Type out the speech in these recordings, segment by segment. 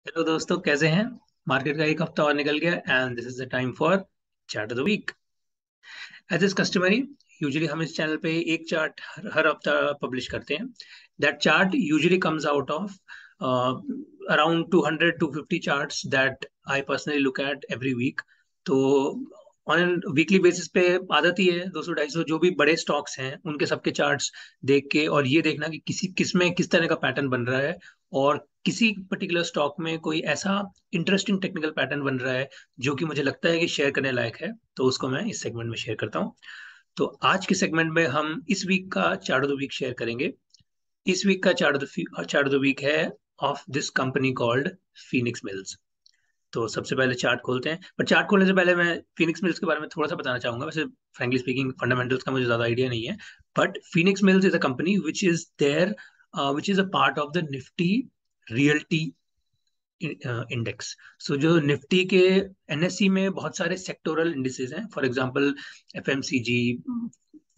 Hello दोस्तों, कैसे हैं। मार्केट का एक हफ्ता और निकल गया and this is the time for chart of the week. As is customary, usually हम इस चैनल पे एक चार्ट हर हफ्ता पब्लिश करते हैं। That chart usually comes out of around 200 to 250 charts that I personally look at every week. तो on weekly basis पे आदत ही है 200-250 जो भी बड़े स्टॉक्स हैं उनके सबके चार्ट्स देख के और ये देखना कि किस में किस तरह का पैटर्न बन रहा है, और किसी पर्टिकुलर स्टॉक में कोई ऐसा इंटरेस्टिंग टेक्निकल पैटर्न बन रहा है जो कि मुझे लगता है कि शेयर करने लायक है, तो उसको मैं इस सेगमेंट में शेयर करता हूँ। तो आज के सेगमेंट में हम इस वीक का chart of the week share करेंगे। इस वीक का चार्ट ऑफ द वीक है of this company called Phoenix Mills. तो सबसे पहले चार्ट खोलते हैं, पर चार्ट खोलने से पहले मैं फिनिक्स मिल्स के बारे में थोड़ा सा बताना चाहूंगा। वैसे फ्रेंकली स्पीकिंग फंडामेंटल्स का मुझे ज्यादा आइडिया नहीं है, but Phoenix Mills is a company which is there, which is a part of the Nifty realty index. So जो निफ्टी के एनएससी में बहुत सारे सेक्टोरल इंडिसेस हैं, for example FMCG,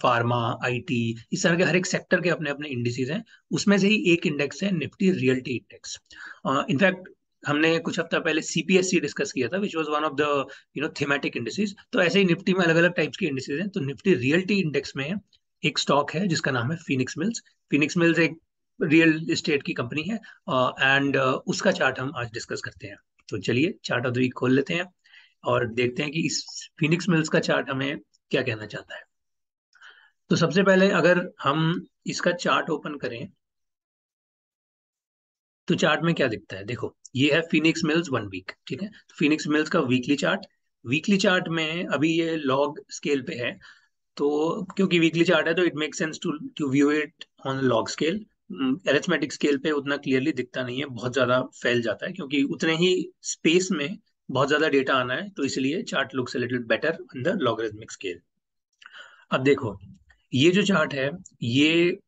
pharma, IT, इस तरह के हर एक सेक्टर के अपने अपने इंडिसेस हैं। उसमें से ही एक इंडेक्स है निफ्टी रियल्टी इंडेक्स। इनफैक्ट हमने कुछ हफ्ता पहले सीपीएससी डिस्कस किया था, which was one of the thematic indices. तो ऐसे ही निफ्टी में अलग अलग टाइप्स के इंडिसेस हैं। तो निफ्टी रियल्टी इंडेक्स में एक स्टॉक है जिसका नाम है फिनिक्स मिल्स। फिनिक्स मिल्स एक रियल एस्टेट की कंपनी है एंड उसका चार्ट हम आज डिस्कस करते हैं। तो चलिए चार्ट ऑफ द वीक खोल लेते हैं और देखते हैं कि इस फिनिक्स मिल्स का चार्ट हमें क्या कहना चाहता है। तो सबसे पहले अगर हम इसका चार्ट ओपन करें तो चार्ट में क्या दिखता है, देखो ये है फिनिक्स मिल्स 1 वीक। ठीक है, तो फिनिक्स मिल्स का वीकली चार्ट। वीकली चार्ट में अभी ये लॉग स्केल पे है, तो क्योंकि वीकली चार्ट है तो it make sense to view it on log scale. Arithmetic scale पे उतना क्लियरली दिखता नहीं है, बहुत ज्यादा फैल जाता है क्योंकि उतने ही स्पेस में बहुत ज्यादा डेटा आना है, तो इसलिए chart looks a little better on the logarithmic scale. अब देखो ये जो चार्ट है, ये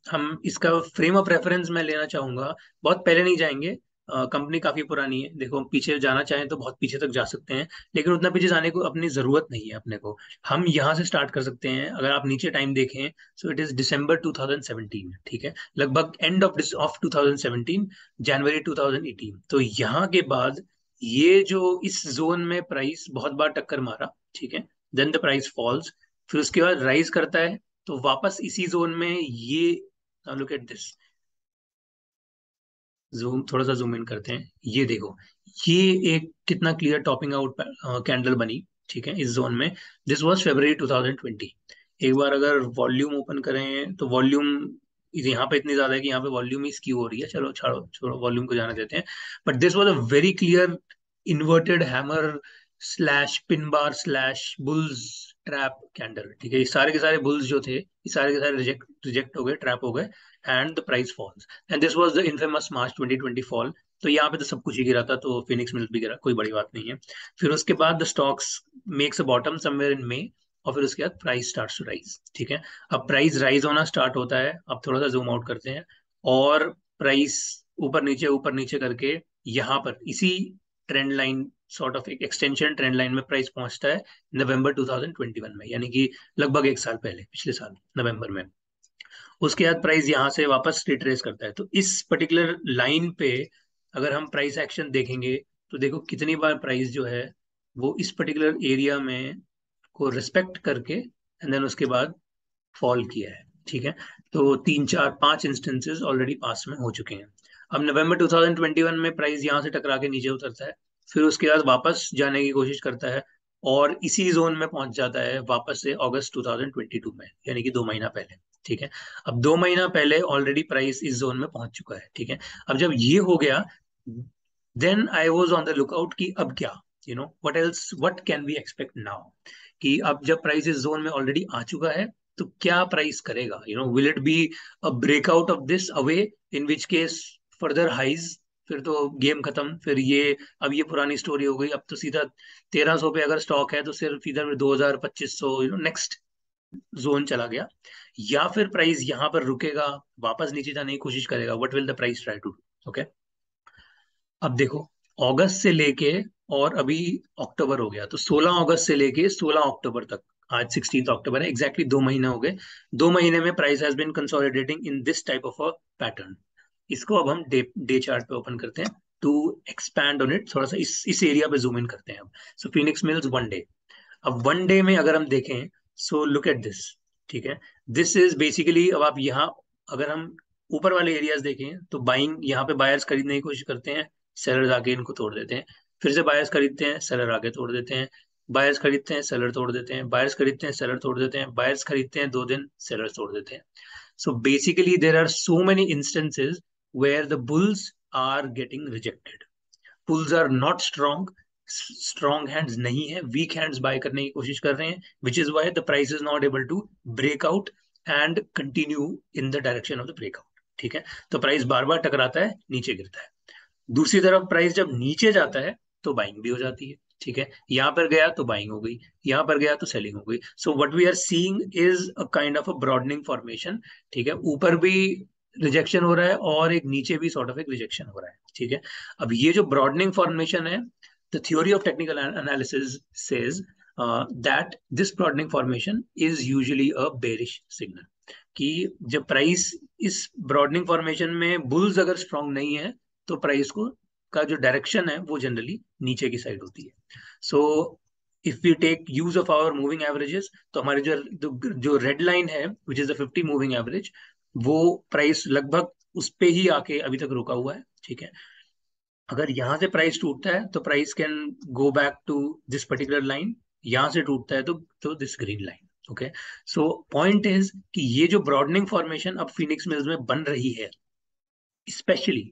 हम इसका फ्रेम ऑफ रेफरेंस मैं लेना चाहूंगा। बहुत पहले नहीं जाएंगे, कंपनी काफी पुरानी है, देखो पीछे जाना चाहें तो बहुत पीछे तक जा सकते हैं, लेकिन उतना पीछे जाने को अपनी जरूरत नहीं है अपने को। हम यहाँ से स्टार्ट कर सकते हैं। अगर आप नीचे टाइम देखें, सो इट इज दिसंबर 2017। ठीक है, लगभग एंड ऑफ 2017, जनवरी 2018। तो यहाँ के बाद ये जो इस जोन में प्राइस बहुत बार टक्कर मारा, ठीक है, देन द प्राइस फॉल्स, फिर उसके बाद राइज करता है, तो वापस इसी जोन में ये। Now look at this, zoom थोड़ा सा जूम इन करते हैं, ये देखो ये एक कितना क्लियर टॉपिंग आउट कैंडल बनी। ठीक है, इस जोन में। दिस वाज फरवरी 2020। एक बार अगर वॉल्यूम ओपन करें तो वॉल्यूम यहाँ पे इतनी ज्यादा है कि यहाँ पे वॉल्यूम ही स्क्यू हो रही है। चलो छोड़ो छोड़ो, वॉल्यूम को जाने देते हैं। But this was a very clear inverted hammer slash pin bar slash bulls trap candle. ठीक है, ये सारे के सारे बुल्स जो थे, ये सारे के सारे रिजेक्ट रिजेक्ट हो गए, ट्रैप हो गए, and the price falls, and this was the infamous March 2020 fall. तो यहाँ पे तो सब कुछ ही गिरा था, तो फिनिक्स मिल्स भी गिरा, कोई बड़ी बात नहीं है। फिर उसके बाद the stocks makes a bottom somewhere in May, और फिर उसके बाद प्राइस स्टार्ट्स टू राइज। ठीक है, अब प्राइस राइज होना स्टार्ट होता है। अब थोड़ा सा जूम आउट करते हैं, और प्राइस ऊपर नीचे करके यहाँ पर इसी ट्रेंड लाइन, सॉर्ट ऑफ एक एक्सटेंशन ट्रेंड लाइन में प्राइस पहुंचता है नवंबर 2021 में, यानी कि लगभग एक साल पहले, पिछले साल नवंबर में। उसके बाद प्राइस यहाँ से वापस रिट्रेस करता है। तो इस पर्टिकुलर लाइन पे अगर हम प्राइस एक्शन देखेंगे, तो देखो कितनी बार प्राइस जो है वो इस पर्टिकुलर एरिया में को रिस्पेक्ट करके एंड देन उसके बाद फॉल किया है। ठीक है, तो 3 4 5 इंस्टेंसेस ऑलरेडी पास में हो चुके हैं। अब नवंबर 2021 में प्राइस यहाँ से टकरा के नीचे उतरता है, फिर उसके बाद वापस जाने की कोशिश करता है, और इसी जोन में पहुंच जाता है वापस से अगस्त 2022 में, यानी कि 2 महीना पहले। ठीक है, अब 2 महीना पहले ऑलरेडी प्राइस इस जोन में पहुंच चुका है। ठीक है, अब जब ये हो गया, then I was on the lookout कि अब क्या, what else, what can we expect now, कि अब जब प्राइस इस जोन में ऑलरेडी आ चुका है तो क्या प्राइस करेगा, will it be a breakout of this away, in which case further highs, फिर तो गेम खत्म। फिर ये, अब ये पुरानी स्टोरी हो गई, अब तो सीधा 1300 पे अगर स्टॉक है तो सिर्फ इधर 2000 2500 नेक्स्ट जोन चला गया, या फिर प्राइस यहाँ पर रुकेगा, वापस नीचे जाने की कोशिश करेगा, what will the price try to do. Okay, अब देखो अगस्त से लेके और अभी अक्टूबर हो गया, तो 16 अगस्त से लेके 16 अक्टूबर तक, आज 16 अक्टूबर है, एग्जैक्टली 2 महीने हो गए। 2 महीने में price has been consolidating in this type of a pattern. इसको अब हम डे डे चार्ट पे ओपन करते हैं। टू एक्सपैंड ऑन इट, थोड़ा सा इस एरिया पे जूम इन करते हैं अब. सो फिनिक्स मिल्स 1 डे. अब 1 डे में अगर हम देखें, सो लुक एट दिस. ठीक है, दिस इज बेसिकली, अब आप यहाँ अगर हम ऊपर वाले एरियाज देखें तो बाइंग, यहाँ पे बायर्स खरीदने की कोशिश करते हैं, सेलर्स आके इनको तोड़ देते हैं. फिर से बायर्स खरीदते हैं, सेलर आके तोड़ देते हैं. बायर्स खरीदते हैं, सेलर तोड़ देते हैं. बायर्स खरीदते हैं, सेलर तोड़ देते हैं. बायर्स खरीदते हैं 2 दिन, सेलर तोड़ देते हैं. So basically, there are so many instances where the bulls are getting rejected. Bulls are not strong. Strong hands नहीं है, weak hands buy करने की कोशिश कर रहे हैं, which is why the price is not able to break out and continue in the direction of the breakout. ठीक है, तो प्राइस बार बार टकराता है, नीचे गिरता है. दूसरी तरफ प्राइस जब नीचे जाता है तो बाइंग भी हो जाती है. ठीक है, यहाँ पर गया तो बाइंग हो गई, यहाँ पर गया तो सेलिंग हो गई. So what we are seeing is a kind of a broadening formation. ठीक है, ऊपर भी रिजेक्शन हो रहा है और एक नीचे भी सॉर्ट ऑफ एक रिजेक्शन हो रहा है. ठीक है, अब ये जो ब्रॉडनिंग फॉर्मेशन है, the theory of technical analysis says that this broadening formation is usually a bearish signal. कि जब प्राइस इस ब्रॉडनिंग फॉर्मेशन में बुल्स अगर स्ट्रांग नहीं है तो प्राइस को का जो डायरेक्शन है वो जनरली नीचे की साइड होती है. So if we take use of our moving averages, तो हमारे जो रेड लाइन है which is the 50 moving average, वो प्राइस लगभग उस पे ही आके अभी तक रुका हुआ है. ठीक है, अगर यहाँ से प्राइस टूटता है तो price can go back to this particular line. यहाँ से टूटता है तो this green line. Okay, so point is कि ये जो ब्रॉडनिंग फॉर्मेशन अब फिनिक्स मिल्स में बन रही है स्पेशली,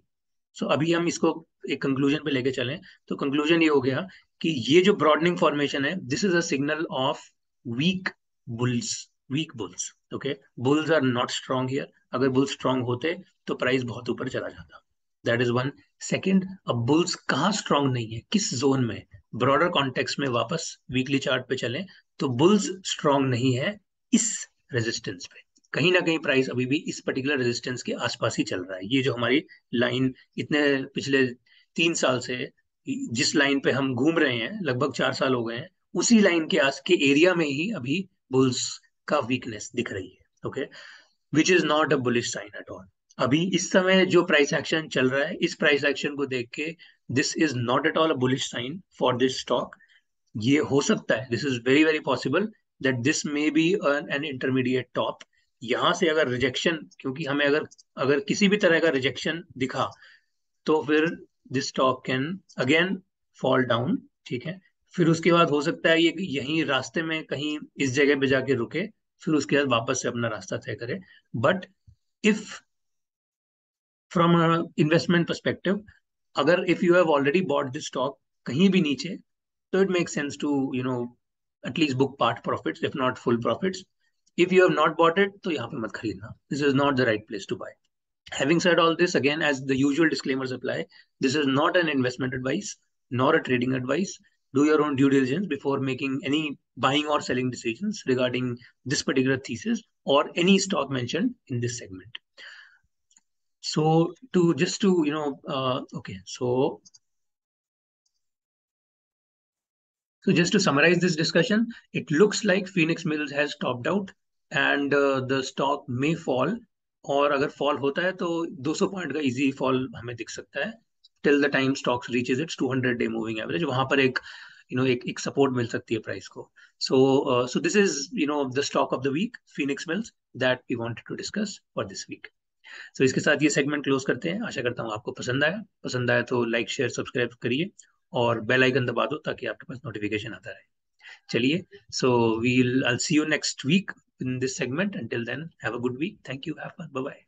सो अभी हम इसको एक कंक्लूजन पे लेके चलें, तो कंक्लूजन ये हो गया कि ये जो ब्रॉडनिंग फॉर्मेशन है, this is a signal of weak bulls. Weak bulls. Okay, bulls are not strong here. अगर बुल्स स्ट्रांग होते तो प्राइस बहुत ऊपर चला जाता. That is one. सेकेंड, अब बुल्स कहाँ स्ट्रांग नहीं है, किस जोन में? ब्रॉडर कॉन्टेक्स्ट में वापस वीकली चार्ट पे चलें तो बुल्स स्ट्रांग नहीं है इस रेजिस्टेंस पे. कहीं ना कहीं प्राइस अभी भी इस पर्टिकुलर रेजिस्टेंस के आसपास ही चल रहा है. ये जो हमारी लाइन इतने पिछले 3 साल से जिस लाइन पे हम घूम रहे हैं, लगभग 4 साल हो गए हैं, उसी लाइन के आस के एरिया में ही अभी बुल्स का वीकनेस दिख रही है. Okay, which is not a bullish sign at all. अभी इस समय जो प्राइस एक्शन चल रहा है, इस प्राइस एक्शन को देख के this is not at all a bullish sign for this stock. ये हो सकता है, this is very very possible that this may be an intermediate top. यहां से अगर रिजेक्शन, क्योंकि हमें अगर अगर किसी भी तरह का रिजेक्शन दिखा तो फिर this stock can again fall down. ठीक है, फिर उसके बाद हो सकता है ये यहीं रास्ते में कहीं इस जगह पे जाके रुके, फिर उसके बाद वापस से अपना रास्ता तय करे. But if from investment perspective, अगर if you have already bought this stock कहीं भी नीचे, तो it makes sense to at least book part profits, if not full profits. If you have not bought it, तो यहाँ पे मत खरीदना. This is not the right place to buy. Having said all this, again, as the usual disclaimers apply, this is not an investment advice nor a trading advice. Do your own due diligence before making any buying or selling decisions regarding this particular thesis or any stock mentioned in this segment. So to just to okay, so just to summarize this discussion, it looks like Phoenix Mills has topped out and the stock may fall. और अगर fall होता है तो 200 point का easy fall हमें दिख सकता है till the time stocks reaches it's 200 day moving average. वहां पर एक एक सपोर्ट मिल सकती है प्राइस को. So this is the stock of the week, Phoenix Mills, that we wanted to discuss for this week. सो इसके साथ ये सेगमेंट क्लोज करते हैं. आशा करता हूँ आपको पसंद आया तो लाइक शेयर सब्सक्राइब करिए और बेल आइकन दबा दो ताकि आपके पास नोटिफिकेशन आता रहे. चलिए, so I'll see you next week in this segment. Until then, have a good week. Thank you. Have fun. Bye bye.